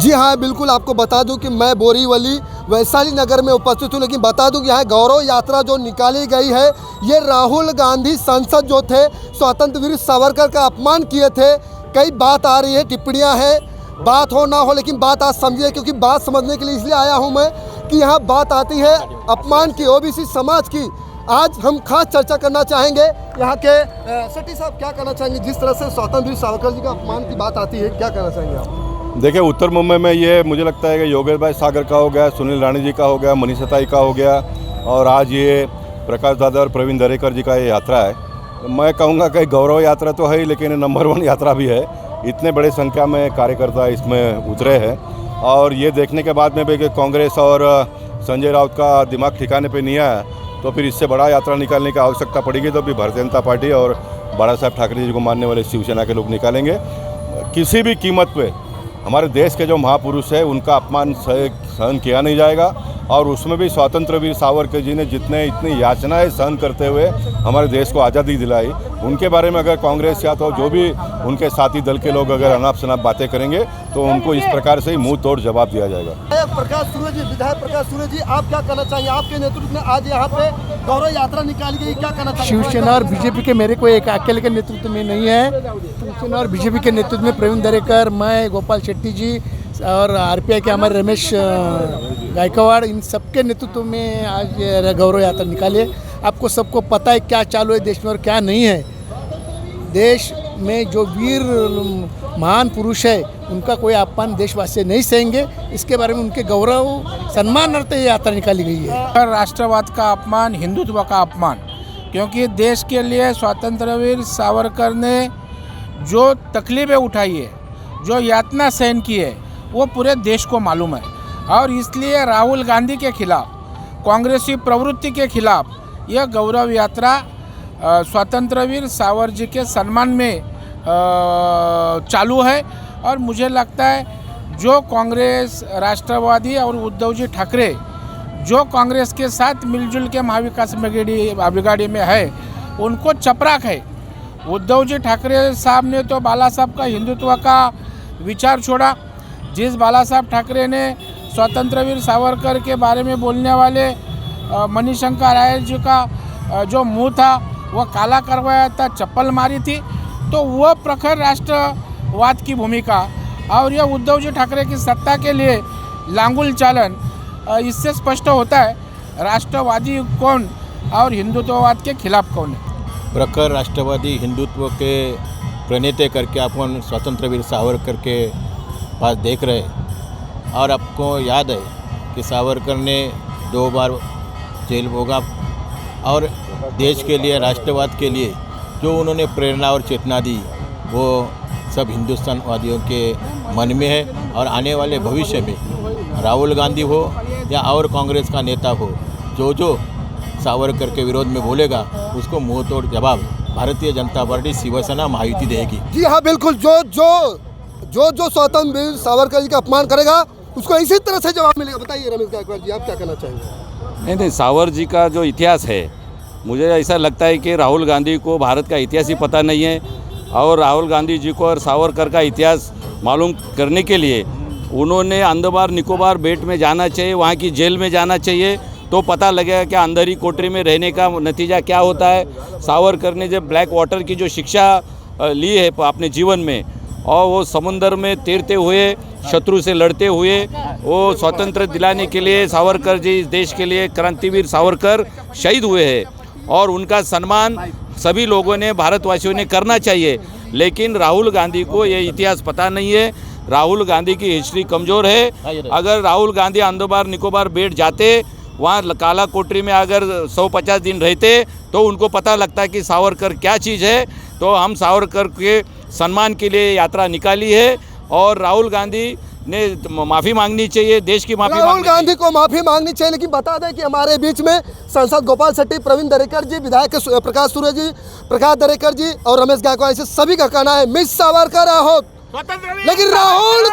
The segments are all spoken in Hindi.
जी हाँ, बिल्कुल आपको बता दूं कि मैं बोरीवली वैशाली नगर में उपस्थित हूँ, लेकिन बता दूं कि यहाँ गौरव यात्रा जो निकाली गई है, ये राहुल गांधी सांसद जो थे स्वतंत्र वीर सावरकर का अपमान किए थे। कई बात आ रही है, टिप्पणियाँ हैं, बात हो ना हो, लेकिन बात आज समझिए, क्योंकि बात समझने के लिए इसलिए आया हूँ मैं कि यहाँ बात आती है अपमान की, ओबीसी समाज की। आज हम खास चर्चा करना चाहेंगे यहाँ के शेट्टी साहब, क्या कहना चाहेंगे जिस तरह से स्वतंत्र वीर सावरकर जी का अपमान की बात आती है, क्या कहना चाहेंगे आप? देखिए, उत्तर मुंबई में ये मुझे लगता है कि योगेश भाई सागर का हो गया, सुनील राणी जी का हो गया, मनीष सताई का हो गया, और आज ये प्रकाश दादा और प्रवीण दरेकर जी का ये यात्रा है। मैं कहूँगा कि गौरव यात्रा तो है ही, लेकिन नंबर 1 यात्रा भी है। इतने बड़े संख्या में कार्यकर्ता इसमें उतरे हैं, और ये देखने के बाद में भी कि कांग्रेस और संजय राउत का दिमाग ठिकाने पर नहीं आया, तो फिर इससे बड़ा यात्रा निकालने की आवश्यकता पड़ेगी। तो भी भारतीय जनता पार्टी और बाला साहब ठाकरे जी को मानने वाले शिवसेना के लोग निकालेंगे। किसी भी कीमत पे हमारे देश के जो महापुरुष है उनका अपमान सहन किया नहीं जाएगा, और उसमें भी स्वतंत्र वीर सावरकर जी ने इतनी याचनाएं सहन करते हुए हमारे देश को आज़ादी दिलाई, उनके बारे में अगर कांग्रेस या तो जो भी उनके साथी दल के लोग अगर अनाप शनाप बातें करेंगे तो उनको इस प्रकार से ही मुंह तोड़ जवाब दिया जाएगा। प्रकाश सूर्य जी, विधायक प्रकाश सूर्य जी, आप क्या कहना चाहिए? आपके नेतृत्व में आज यहाँ पे गौरव यात्रा निकाली गई, क्या कहना चाहिए? शिवसेना और बीजेपी के, मेरे को एक अकेले के नेतृत्व में नहीं है, शिवसेना और बीजेपी के नेतृत्व में प्रवीण दरेकर, मैं, गोपाल शेट्टी जी और आरपीआई के हमारे रमेश गायकवाड़, इन सबके नेतृत्व में आज गौरव यात्रा निकाली। आपको सबको पता है क्या चालू है देश में और क्या नहीं है। देश में जो वीर महान पुरुष है उनका कोई अपमान देशवासी नहीं सहेंगे। इसके बारे में उनके गौरव सम्मानार्थ ये यात्रा निकाली गई है। राष्ट्रवाद का अपमान, हिंदुत्व का अपमान, क्योंकि देश के लिए स्वतंत्र वीर सावरकर ने जो तकलीफें उठाई है, जो यातना सहन की है, वो पूरे देश को मालूम है। और इसलिए राहुल गांधी के खिलाफ, कांग्रेसी प्रवृत्ति के खिलाफ यह गौरव यात्रा स्वतंत्र वीर सावरकर जी के सम्मान में चालू है। और मुझे लगता है जो कांग्रेस, राष्ट्रवादी और उद्धव जी ठाकरे जो कांग्रेस के साथ मिलजुल के महाविकास आघाड़ी में है, उनको चपराक है। उद्धव जी ठाकरे साहब ने तो बाला साहब का हिंदुत्व का विचार छोड़ा। जिस बाला साहब ठाकरे ने स्वतंत्र वीर सावरकर के बारे में बोलने वाले मणिशंकर आयर जी का जो मुंह था वह काला करवाया था, चप्पल मारी थी, तो वह प्रखर राष्ट्रवाद की भूमिका और यह उद्धव जी ठाकरे की सत्ता के लिए लांगुल चालन, इससे स्पष्ट होता है राष्ट्रवादी कौन और हिंदुत्ववाद के खिलाफ कौन है। प्रखर राष्ट्रवादी हिंदुत्व के प्रणेता करके अपन स्वतंत्र वीर सावरकर के पास देख रहे हैं। और आपको याद है कि सावरकर ने 2 बार जेल भोगा, और देश के लिए, राष्ट्रवाद के लिए जो उन्होंने प्रेरणा और चेतना दी, वो सब हिंदुस्तानवादियों के मन में है। और आने वाले भविष्य में राहुल गांधी हो या और कांग्रेस का नेता हो, जो सावरकर के विरोध में बोलेगा उसको मुंह तोड़ जवाब भारतीय जनता पार्टी, शिवसेना, महायुति देगी। जी हाँ, बिल्कुल। जो स्वतंत्र वीर सावरकर जी का अपमान करेगा उसको इसी तरह से जवाब मिलेगा। बताइए रमेश गायकवाड़ जी, आप क्या कहना चाहेंगे? नहीं, सावरकर जी का जो इतिहास है, मुझे ऐसा लगता है कि राहुल गांधी को भारत का इतिहास ही पता नहीं है, और राहुल गांधी जी को और सावरकर का इतिहास मालूम करने के लिए उन्होंने अंदमान निकोबार बेट में जाना चाहिए, वहाँ की जेल में जाना चाहिए, तो पता लगेगा कि अंदर कोठरी में रहने का नतीजा क्या होता है। सावरकर ने जब ब्लैक वाटर की जो शिक्षा ली है अपने जीवन में, और वो समुंदर में तैरते हुए, शत्रु से लड़ते हुए, वो स्वतंत्र दिलाने के लिए सावरकर जी इस देश के लिए, क्रांतिवीर सावरकर शहीद हुए हैं, और उनका सम्मान सभी लोगों ने, भारतवासियों ने करना चाहिए। लेकिन राहुल गांधी को ये इतिहास पता नहीं है। राहुल गांधी की हिस्ट्री कमज़ोर है। अगर राहुल गांधी अंदमान निकोबार बेट जाते, वहाँ काला कोठरी में अगर 150 दिन रहते, तो उनको पता लगता कि सावरकर क्या चीज़ है। तो हम सावरकर के सम्मान के लिए यात्रा निकाली है, और राहुल गांधी ने माफ़ी मांगनी चाहिए, देश की माफ़ी। राहुल गांधी को माफ़ी मांगनी चाहिए। लेकिन बता दें कि हमारे बीच में सांसद गोपाल शेट्टी, प्रवीण दरेकर जी, विधायक प्रकाश सूर्य जी, प्रकाश दरेकर जी और रमेश गायकवाड़, से सभी का कहना है मिस सावरकर रहो। लेकिन राहुल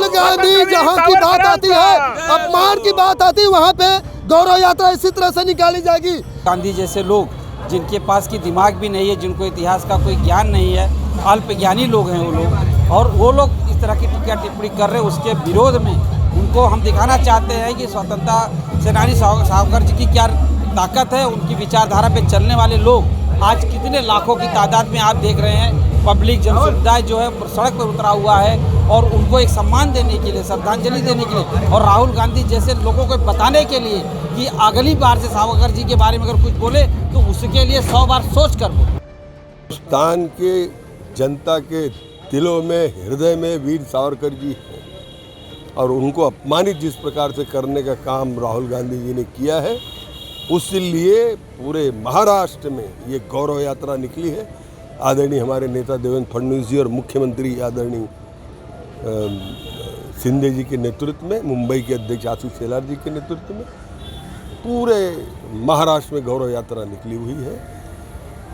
गांधी जहाँ की बात आती है, अपमान की बात आती है, वहाँ पे गौरव यात्रा इसी तरह से निकाली जाएगी। गांधी जैसे लोग जिनके पास की दिमाग भी नहीं है, जिनको इतिहास का कोई ज्ञान नहीं है, अल्प ज्ञानी लोग हैं वो लोग, और वो लोग जिस तरह की टीका टिप्पणी कर रहे हैं उसके विरोध में उनको हम दिखाना चाहते हैं कि स्वतंत्रता सेनानी सावरकर जी की क्या ताकत है। उनकी विचारधारा पे चलने वाले लोग आज कितने लाखों की तादाद में आप देख रहे हैं पब्लिक जन समुदाय जो है सड़क पर उतरा हुआ है और उनको एक सम्मान देने के लिए, श्रद्धांजलि देने के लिए और राहुल गांधी जैसे लोगों को बताने के लिए कि अगली बार से सावरकर जी के बारे में अगर कुछ बोले तो उसके लिए 100 बार सोच कर बोले। हिंदुस्तान के जनता के दिलों में, हृदय में वीर सावरकर जी हैं और उनको अपमानित जिस प्रकार से करने का काम राहुल गांधी जी ने किया है, उसलिए पूरे महाराष्ट्र में ये गौरव यात्रा निकली है। आदरणीय हमारे नेता देवेंद्र फडणवीस जी और मुख्यमंत्री आदरणीय शिंदे जी के नेतृत्व में, मुंबई के अध्यक्ष आशीष शेलार जी के नेतृत्व में पूरे महाराष्ट्र में गौरव यात्रा निकली हुई है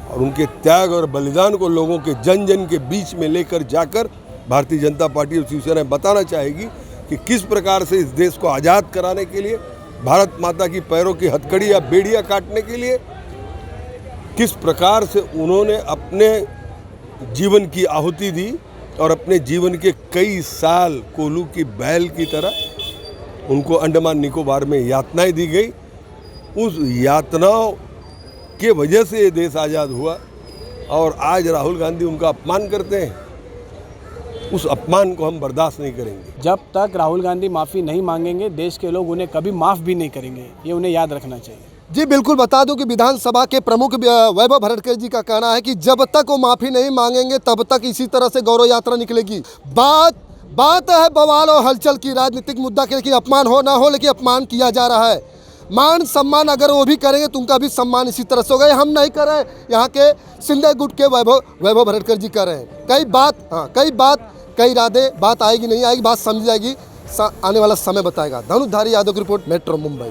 और उनके त्याग और बलिदान को लोगों के जन जन के बीच में लेकर जाकर भारतीय जनता पार्टी और शिवसेना बताना चाहेगी कि किस प्रकार से इस देश को आज़ाद कराने के लिए, भारत माता की पैरों की हथकड़ी या बेड़ियां काटने के लिए किस प्रकार से उन्होंने अपने जीवन की आहुति दी और अपने जीवन के कई साल कोल्हू की बैल की तरह उनको अंडमान निकोबार में यातनाएं दी गई। उस यातनाओं के वजह से ये देश आज़ाद हुआ और आज राहुल गांधी उनका अपमान करते हैं। उस अपमान को हम बर्दाश्त नहीं करेंगे। जब तक राहुल गांधी माफ़ी नहीं मांगेंगे देश के लोग उन्हें कभी माफ़ भी नहीं करेंगे, ये उन्हें याद रखना चाहिए। जी बिल्कुल, बता दूं कि विधानसभा के प्रमुख वैभव भरटकर जी का कहना है कि जब तक वो माफ़ी नहीं मांगेंगे तब तक इसी तरह से गौरव यात्रा निकलेगी। बात है बवाल और हलचल की, राजनीतिक मुद्दा के, लेकिन अपमान हो ना हो लेकिन अपमान किया जा रहा है। मान सम्मान अगर वो भी करेंगे तो उनका भी सम्मान इसी तरह से होगा। हम नहीं कर रहे हैं, यहाँ के शिंदे गुट के वैभव भरटकर जी कर रहे हैं। कई इरादे, बात आएगी नहीं आएगी, बात समझ जाएगी, आने वाला समय बताएगा। धनुधारी यादव की रिपोर्ट, मेट्रो मुंबई।